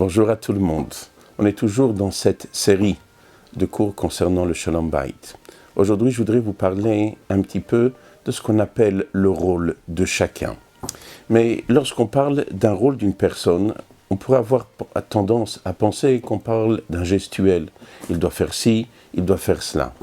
Bonjour à tout le monde. On est toujours dans cette série de cours concernant le Shalom Bayit. Aujourd'hui, je voudrais vous parler un petit peu de ce qu'on appelle le rôle de chacun. Mais lorsqu'on parle d'un rôle d'une personne, on pourrait avoir tendance à penser qu'on parle d'un gestuel. Il doit faire ci, il doit faire cela.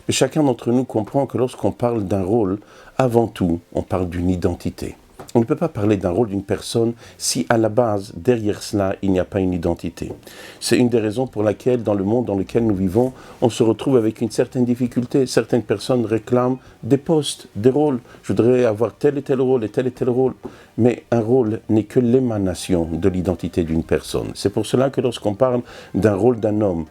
Mais chacun d'entre nous comprend que lorsqu'on parle d'un rôle, avant tout, on parle d'une identité. On ne peut pas parler d'un rôle d'une personne si à la base, derrière cela, il n'y a pas une identité. C'est une des raisons pour laquelle, dans le monde dans lequel nous vivons, on se retrouve avec une certaine difficulté. Certaines personnes réclament des postes, des rôles. Je voudrais avoir tel et tel rôle et tel rôle. Mais un rôle n'est que l'émanation de l'identité d'une personne. C'est pour cela que lorsqu'on parle d'un rôle d'un homme,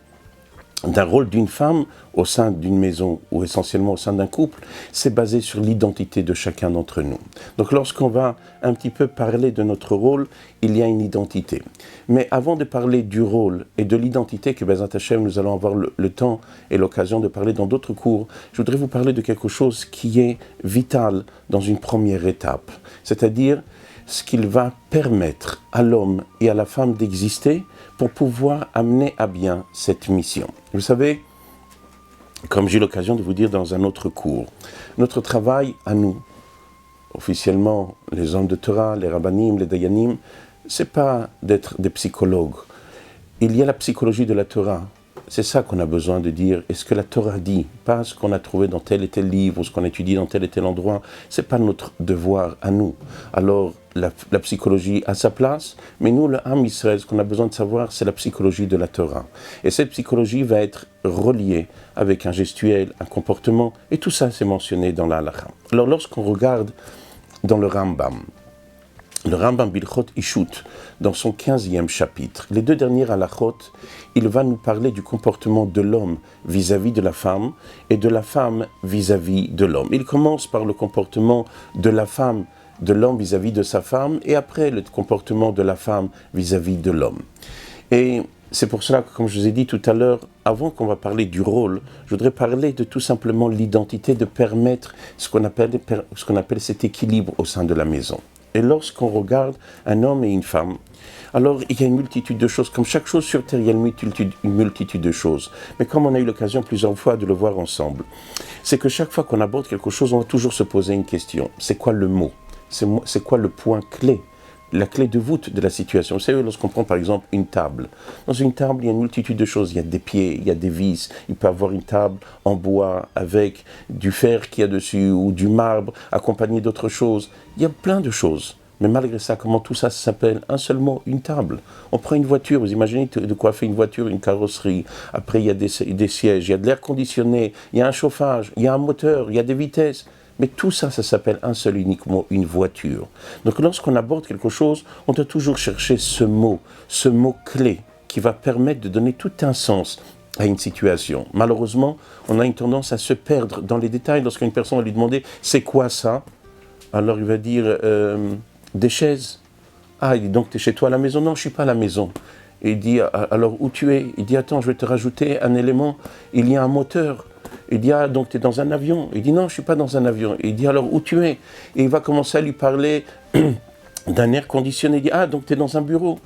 d'un rôle d'une femme au sein d'une maison ou essentiellement au sein d'un couple, c'est basé sur l'identité de chacun d'entre nous. Donc lorsqu'on va un petit peu parler de notre rôle, il y a une identité. Mais avant de parler du rôle et de l'identité que Bezat Hashem, nous allons avoir le temps et l'occasion de parler dans d'autres cours, je voudrais vous parler de quelque chose qui est vital dans une première étape, c'est-à-dire ce qu'il va permettre à l'homme et à la femme d'exister pour pouvoir amener à bien cette mission. Vous savez, comme j'ai eu l'occasion de vous dire dans un autre cours, notre travail à nous, officiellement les hommes de Torah, les rabbanim, les dayanim, c'est pas d'être des psychologues. Il y a la psychologie de la Torah. C'est ça qu'on a besoin de dire. Et ce que la Torah dit, pas ce qu'on a trouvé dans tel et tel livre ou ce qu'on étudie dans tel et tel endroit, c'est pas notre devoir à nous. Alors, la psychologie a sa place, mais nous, le Ham Israël, ce qu'on a besoin de savoir, c'est la psychologie de la Torah. Et cette psychologie va être reliée avec un gestuel, un comportement, et tout ça, c'est mentionné dans la halakha. Alors, lorsqu'on regarde dans le Rambam Bilchot Ishut, dans son 15e chapitre, les deux dernières halachot, il va nous parler du comportement de l'homme vis-à-vis de la femme et de la femme vis-à-vis de l'homme. Il commence par le comportement de la femme, de l'homme vis-à-vis de sa femme, et après le comportement de la femme vis-à-vis de l'homme. Et c'est pour cela que, comme je vous ai dit tout à l'heure, avant qu'on va parler du rôle, je voudrais parler de tout simplement l'identité, de permettre ce qu'on appelle cet équilibre au sein de la maison. Et lorsqu'on regarde un homme et une femme, alors il y a une multitude de choses. Comme chaque chose sur Terre, il y a une multitude de choses. Mais comme on a eu l'occasion plusieurs fois de le voir ensemble, c'est que chaque fois qu'on aborde quelque chose, on va toujours se poser une question. C'est quoi le mot ? C'est quoi le point clé ? La clé de voûte de la situation. Vous savez, lorsqu'on prend par exemple une table. Dans une table, il y a une multitude de choses. Il y a des pieds, il y a des vis. Il peut y avoir une table en bois avec du fer qu'il y a dessus ou du marbre accompagné d'autres choses. Il y a plein de choses. Mais malgré ça, comment tout ça s'appelle ? Un seul mot, une table. On prend une voiture, vous imaginez de quoi fait une voiture, une carrosserie. Après, il y a des sièges, il y a de l'air conditionné, il y a un chauffage, il y a un moteur, il y a des vitesses. Mais tout ça, ça s'appelle un seul unique mot, une voiture. Donc lorsqu'on aborde quelque chose, on doit toujours chercher ce mot clé qui va permettre de donner tout un sens à une situation. Malheureusement, on a une tendance à se perdre dans les détails. Lorsqu'une personne va lui demander « c'est quoi ça ?» Alors il va dire des chaises. Ah, il dit donc tu es chez toi à la maison ? Non, je ne suis pas à la maison. Et il dit alors où tu es ? Il dit attends, je vais te rajouter un élément. Il y a un moteur. Il dit ah donc tu es dans un avion ? Il dit non, je ne suis pas dans un avion. Il dit alors où tu es ? Et il va commencer à lui parler d'un air conditionné. Il dit ah donc tu es dans un bureau.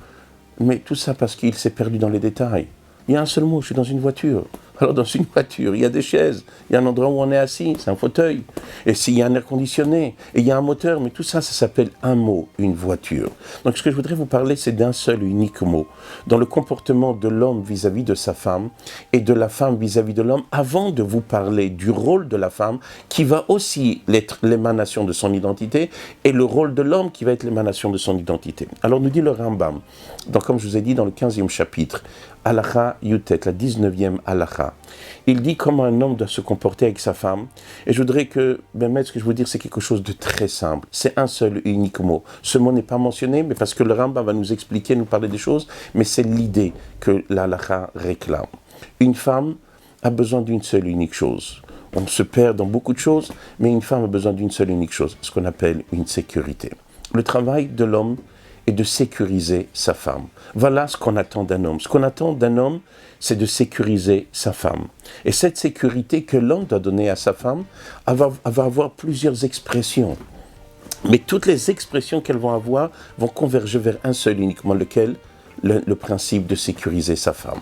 Mais tout ça parce qu'il s'est perdu dans les détails. Il y a un seul mot, je suis dans une voiture. Alors dans une voiture, il y a des chaises, il y a un endroit où on est assis, c'est un fauteuil. Et s'il y a un air conditionné, et il y a un moteur, mais tout ça, ça s'appelle un mot, une voiture. Donc ce que je voudrais vous parler, c'est d'un seul unique mot. Dans le comportement de l'homme vis-à-vis de sa femme, et de la femme vis-à-vis de l'homme, avant de vous parler du rôle de la femme, qui va aussi être l'émanation de son identité, et le rôle de l'homme qui va être l'émanation de son identité. Alors nous dit le Rambam, donc comme je vous ai dit dans le 15e chapitre, Halakha Yutet, la 19e halakha. Il dit comment un homme doit se comporter avec sa femme. Et je voudrais que, ce que je veux dire, c'est quelque chose de très simple. C'est un seul unique mot. Ce mot n'est pas mentionné, mais parce que le Rambam va nous expliquer, nous parler des choses, mais c'est l'idée que l'halakha réclame. Une femme a besoin d'une seule unique chose. On se perd dans beaucoup de choses, mais une femme a besoin d'une seule unique chose, ce qu'on appelle une sécurité. Le travail de l'homme est de sécuriser sa femme. Voilà ce qu'on attend d'un homme. Ce qu'on attend d'un homme, c'est de sécuriser sa femme. Et cette sécurité que l'homme doit donner à sa femme, elle va avoir plusieurs expressions. Mais toutes les expressions qu'elles vont avoir vont converger vers un seul uniquement, lequel ? le principe de sécuriser sa femme.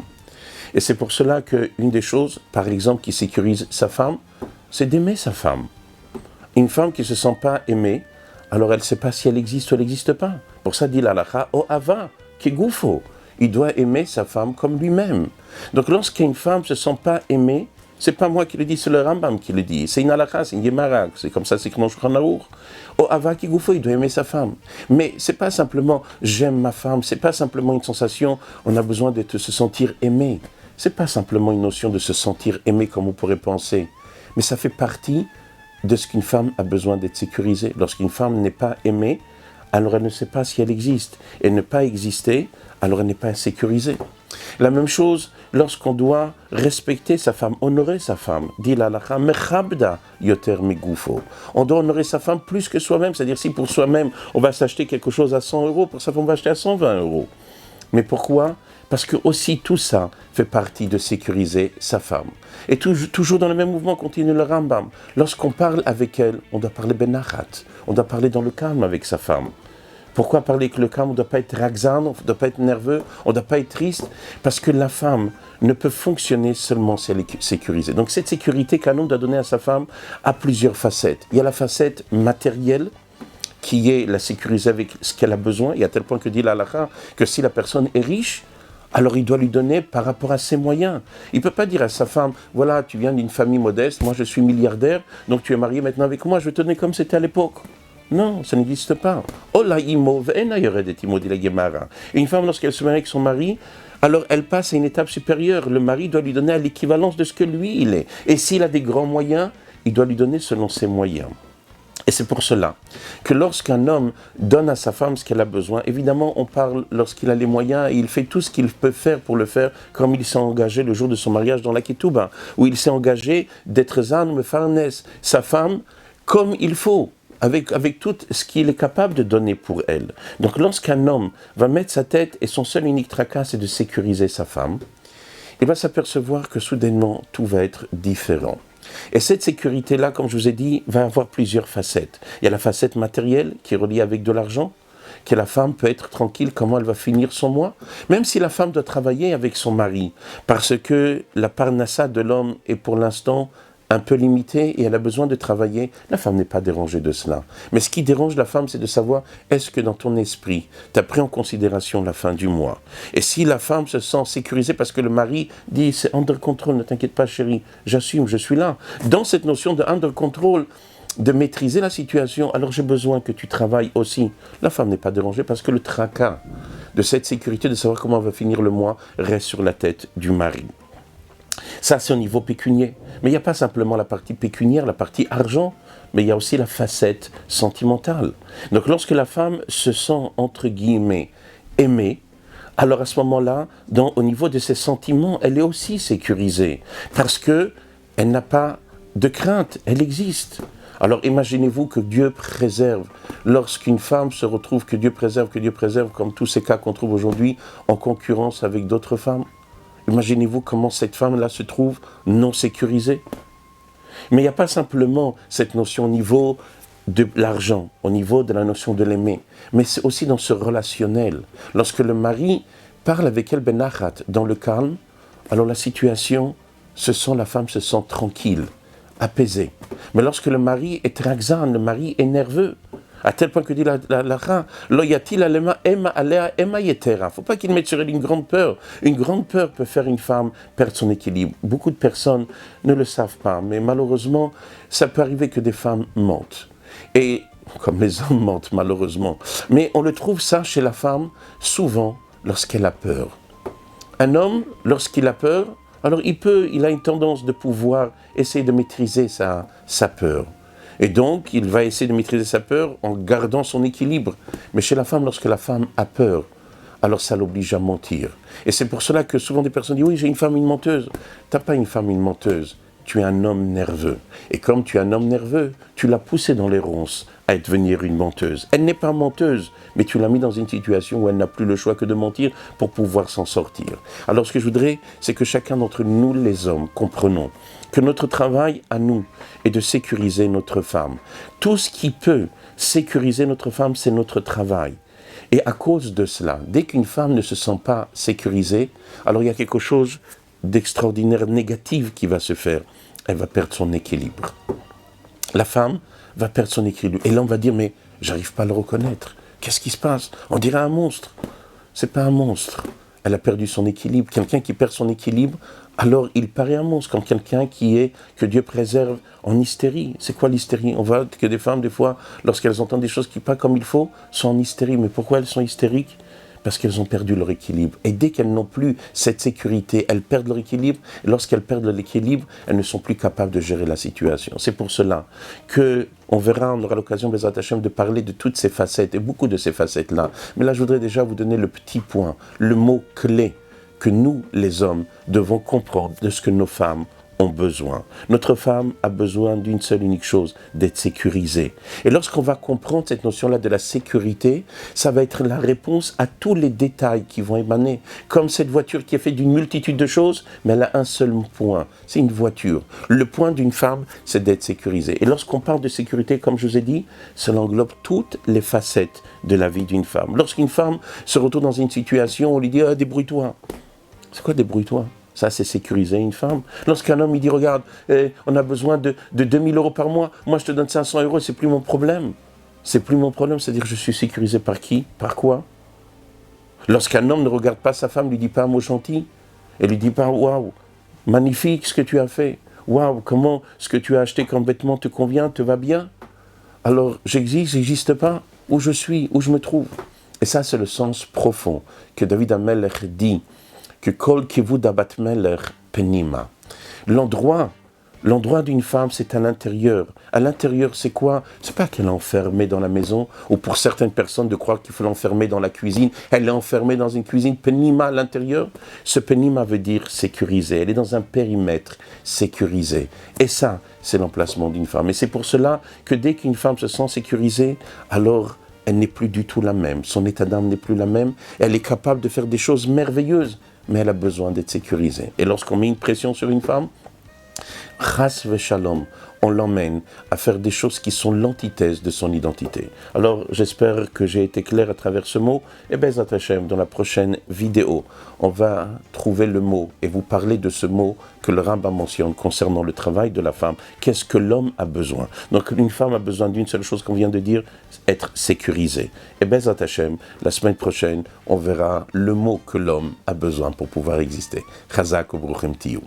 Et c'est pour cela qu'une des choses, par exemple, qui sécurise sa femme, c'est d'aimer sa femme. Une femme qui ne se sent pas aimée, alors elle ne sait pas si elle existe ou elle n'existe pas. Pour ça, dit l'halakha, o ava, ki goufo. Il doit aimer sa femme comme lui-même. Donc lorsqu'une femme ne se sent pas aimée, c'est pas moi qui le dis, c'est le Rambam qui le dit. C'est une halakha, c'est une Gemara, c'est comme ça, c'est que mon Shulchan Aruch. Oh, ava ki goufo, il doit aimer sa femme. Mais c'est pas simplement j'aime ma femme, c'est pas simplement une sensation, on a besoin de se sentir aimé. C'est pas simplement une notion de se sentir aimé comme on pourrait penser. Mais ça fait partie de ce qu'une femme a besoin d'être sécurisée. Lorsqu'une femme n'est pas aimée, alors elle ne sait pas si elle existe. Et ne pas exister, alors elle n'est pas sécurisée. La même chose lorsqu'on doit respecter sa femme, honorer sa femme. Dit l'halakha, mechabda yoter megoufo. On doit honorer sa femme plus que soi-même. C'est-à-dire si pour soi-même, on va s'acheter quelque chose à 100 €, pour sa femme, on va acheter à 120 €. Mais pourquoi ? Parce que aussi tout ça fait partie de sécuriser sa femme. Et toujours dans le même mouvement, continue le Rambam. Lorsqu'on parle avec elle, on doit parler benachat. On doit parler dans le calme avec sa femme. Pourquoi parler avec le calme? On ne doit pas être raxan, on ne doit pas être nerveux, on ne doit pas être triste. Parce que la femme ne peut fonctionner seulement si elle est sécurisée. Donc cette sécurité qu'un homme doit donner à sa femme a plusieurs facettes. Il y a la facette matérielle, qui est la sécuriser avec ce qu'elle a besoin. Et à tel point que dit l'halakha que si la personne est riche, alors il doit lui donner par rapport à ses moyens. Il ne peut pas dire à sa femme, voilà, tu viens d'une famille modeste, moi je suis milliardaire, donc tu es marié maintenant avec moi, je vais te donner comme c'était à l'époque. Non, ça n'existe pas. Une femme, lorsqu'elle se marie avec son mari, alors elle passe à une étape supérieure. Le mari doit lui donner à l'équivalence de ce que lui, il est. Et s'il a des grands moyens, il doit lui donner selon ses moyens. Et c'est pour cela que lorsqu'un homme donne à sa femme ce qu'elle a besoin, évidemment on parle lorsqu'il a les moyens et il fait tout ce qu'il peut faire pour le faire, comme il s'est engagé le jour de son mariage dans la Ketouba, où il s'est engagé d'être zan mefarnes, sa femme, comme il faut, avec tout ce qu'il est capable de donner pour elle. Donc lorsqu'un homme va mettre sa tête et son seul unique tracas c'est de sécuriser sa femme, il va s'apercevoir que soudainement tout va être différent. Et cette sécurité-là, comme je vous ai dit, va avoir plusieurs facettes. Il y a la facette matérielle qui est reliée avec de l'argent, que la femme peut être tranquille comment elle va finir son mois, même si la femme doit travailler avec son mari, parce que la parnassa de l'homme est pour l'instant un peu limitée et elle a besoin de travailler, la femme n'est pas dérangée de cela. Mais ce qui dérange la femme, c'est de savoir, est-ce que dans ton esprit, tu as pris en considération la fin du mois? Et si la femme se sent sécurisée parce que le mari dit, c'est under control, ne t'inquiète pas chérie, j'assume, je suis là. Dans cette notion de under control, de maîtriser la situation, alors j'ai besoin que tu travailles aussi. La femme n'est pas dérangée parce que le tracas de cette sécurité, de savoir comment va finir le mois, reste sur la tête du mari. Ça, c'est au niveau pécunier. Mais il n'y a pas simplement la partie pécuniaire, la partie argent, mais il y a aussi la facette sentimentale. Donc lorsque la femme se sent, entre guillemets, aimée, alors à ce moment-là, au niveau de ses sentiments, elle est aussi sécurisée. Parce qu'elle n'a pas de crainte, elle existe. Alors imaginez-vous que Dieu préserve, lorsqu'une femme se retrouve, que Dieu préserve, comme tous ces cas qu'on trouve aujourd'hui, en concurrence avec d'autres femmes. Imaginez-vous comment cette femme-là se trouve non sécurisée. Mais il n'y a pas simplement cette notion au niveau de l'argent, au niveau de la notion de l'aimer, mais c'est aussi dans ce relationnel. Lorsque le mari parle avec elle benachat, dans le calme, alors la situation, la femme se sent tranquille, apaisée. Mais lorsque le mari est raxan, le mari est nerveux, à tel point que dit la lo yatil alema ema alea ema yetera. Faut pas qu'il mette sur elle une grande peur. Une grande peur peut faire une femme perdre son équilibre. Beaucoup de personnes ne le savent pas, mais malheureusement, ça peut arriver que des femmes mentent. Et comme les hommes mentent malheureusement. Mais on le trouve ça chez la femme souvent lorsqu'elle a peur. Un homme, lorsqu'il a peur, alors il a une tendance de pouvoir essayer de maîtriser sa peur. Et donc, il va essayer de maîtriser sa peur en gardant son équilibre. Mais chez la femme, lorsque la femme a peur, alors ça l'oblige à mentir. Et c'est pour cela que souvent des personnes disent « Oui, j'ai une femme une menteuse ». Tu n'as pas une femme une menteuse, tu es un homme nerveux. Et comme tu es un homme nerveux, tu l'as poussée dans les ronces à devenir une menteuse. Elle n'est pas menteuse, mais tu l'as mis dans une situation où elle n'a plus le choix que de mentir pour pouvoir s'en sortir. Alors ce que je voudrais, c'est que chacun d'entre nous, les hommes, comprenons que notre travail à nous est de sécuriser notre femme. Tout ce qui peut sécuriser notre femme, c'est notre travail. Et à cause de cela, dès qu'une femme ne se sent pas sécurisée, alors il y a quelque chose d'extraordinaire négatif qui va se faire. Elle va perdre son équilibre. La femme va perdre son équilibre. Et l'homme va dire, mais j'arrive pas à le reconnaître. Qu'est-ce qui se passe? On dirait un monstre. C'est pas un monstre. Elle a perdu son équilibre. Quelqu'un qui perd son équilibre, alors il paraît un monstre, comme quelqu'un qui est, que Dieu préserve, en hystérie. C'est quoi l'hystérie? On voit que des femmes, des fois, lorsqu'elles entendent des choses qui ne sont pas comme il faut, sont en hystérie. Mais pourquoi elles sont hystériques? Parce qu'elles ont perdu leur équilibre. Et dès qu'elles n'ont plus cette sécurité, elles perdent leur équilibre. Et lorsqu'elles perdent leur équilibre, elles ne sont plus capables de gérer la situation. C'est pour cela qu'on verra, on aura l'occasion, Bezrat Hashem, de parler de toutes ces facettes, et beaucoup de ces facettes-là. Mais là, je voudrais déjà vous donner le petit point, le mot clé que nous, les hommes, devons comprendre de ce que nos femmes ont besoin. Notre femme a besoin d'une seule unique chose, d'être sécurisée. Et lorsqu'on va comprendre cette notion-là de la sécurité, ça va être la réponse à tous les détails qui vont émaner. Comme cette voiture qui est faite d'une multitude de choses, mais elle a un seul point, c'est une voiture. Le point d'une femme, c'est d'être sécurisée. Et lorsqu'on parle de sécurité, comme je vous ai dit, cela englobe toutes les facettes de la vie d'une femme. Lorsqu'une femme se retrouve dans une situation, on lui dit « débrouille-toi ». C'est quoi débrouille-toi? Ça, c'est sécuriser une femme. Lorsqu'un homme, il dit, regarde, on a besoin de 2000 euros par mois, moi je te donne 500 euros, c'est plus mon problème. C'est plus mon problème, c'est-à-dire je suis sécurisé par qui? Par quoi? Lorsqu'un homme ne regarde pas sa femme, ne lui dit pas un mot gentil, et lui dit pas, waouh, magnifique ce que tu as fait, waouh, comment ce que tu as acheté comme vêtement te convient, te va bien, alors j'existe pas, où je suis, où je me trouve. Et ça, c'est le sens profond que David HaMelech dit, que Kol Kivud Abat Melech Penima. L'endroit d'une femme, c'est à l'intérieur. À l'intérieur, c'est quoi? C'est pas qu'elle est enfermée dans la maison, ou pour certaines personnes de croire qu'il faut l'enfermer dans la cuisine. Elle est enfermée dans une cuisine. Penima à l'intérieur. Ce Penima veut dire sécurisé. Elle est dans un périmètre sécurisé. Et ça, c'est l'emplacement d'une femme. Et c'est pour cela que dès qu'une femme se sent sécurisée, alors elle n'est plus du tout la même. Son état d'âme n'est plus la même. Elle est capable de faire des choses merveilleuses, mais elle a besoin d'être sécurisée. Et lorsqu'on met une pression sur une femme, chas v'shalom, on l'emmène à faire des choses qui sont l'antithèse de son identité. Alors, j'espère que j'ai été clair à travers ce mot. Et Bezrat Hashem, dans la prochaine vidéo, on va trouver le mot et vous parler de ce mot que le Rambam mentionne concernant le travail de la femme. Qu'est-ce que l'homme a besoin? Donc, une femme a besoin d'une seule chose qu'on vient de dire, être sécurisée. Et Bezrat Hashem, la semaine prochaine, on verra le mot que l'homme a besoin pour pouvoir exister. Chazak ou Bruchem Tiyou.